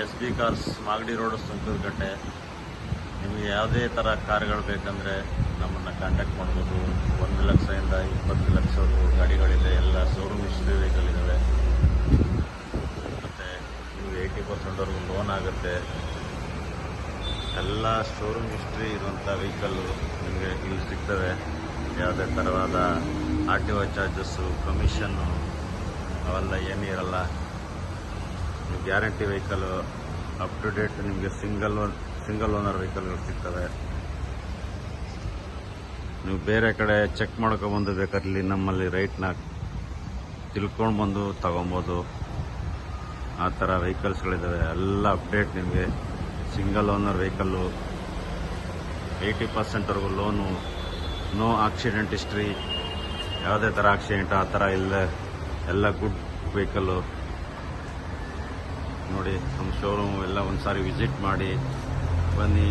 SB cars Magadi road ಸಂತೂರ್ಕಟ್ಟೆ. ನಿಮಗೆ ಯಾವುದೇ ಥರ ಕಾರ್ಗಳು ಬೇಕಂದರೆ ನಮ್ಮನ್ನು ಕಾಂಟ್ಯಾಕ್ಟ್ ಮಾಡ್ಬೋದು. 1 ಲಕ್ಷದಿಂದ 20 ಲಕ್ಷವರೆಗೂ ಗಾಡಿಗಳಿದೆ. ಎಲ್ಲ ಶೋರೂಮ್ ಹಿಸ್ಟ್ರಿ ವೆಹಿಕಲ್ ಇದ್ದಾವೆ. ಮತ್ತು ನಿಮಗೆ 80% ಲೋನ್ ಆಗುತ್ತೆ. ಎಲ್ಲ ಶೋರೂಮ್ ಹಿಸ್ಟ್ರಿ ಇರುವಂಥ ವೆಹಿಕಲ್ಲು ನಿಮಗೆ ಇಲ್ಲಿ ಸಿಗ್ತವೆ. ಯಾವುದೇ ಥರವಾದ RTO ಚಾರ್ಜಸ್ಸು, ಕಮಿಷನ್ನು ಅವೆಲ್ಲ ಏನಿರಲ್ಲ. Guarantee vehicle up to date ನಿಮಗೆ ಸಿಂಗಲ್ ಓನರ್ ವೆಹಿಕಲ್ಗಳು ಸಿಗ್ತವೆ. ನೀವು ಬೇರೆ ಕಡೆ ಚೆಕ್ ಮಾಡ್ಕೊಬಂದು ಬೇಕಾದ್ರೆ ನಮ್ಮಲ್ಲಿ ರೈಟ್ನ ತಿಳ್ಕೊಂಡು ಬಂದು ತಗೊಬೋದು. ಆ ಥರ ವೆಹಿಕಲ್ಸ್ಗಳಿದ್ದಾವೆ. ಎಲ್ಲ ಅಪ್ಡೇಟ್ ನಿಮಗೆ ಸಿಂಗಲ್ ಓನರ್ ವೆಹಿಕಲ್ಲು, 80%ವರೆಗೂ ಲೋನು, ನೋ ಆಕ್ಸಿಡೆಂಟ್ ಹಿಸ್ಟ್ರಿ, ಯಾವುದೇ ಥರ ಆಕ್ಸಿಡೆಂಟ್ ಆ ಥರ ಇಲ್ಲ. ಎಲ್ಲ ಗುಡ್ ವೆಹಿಕಲ್ಲು. ನೋಡಿ ನಮ್ಮ ಶೋರೂಮ್ ಎಲ್ಲ ಒಂದು ಸಾರಿ ವಿಸಿಟ್ ಮಾಡಿ ಬನ್ನಿ.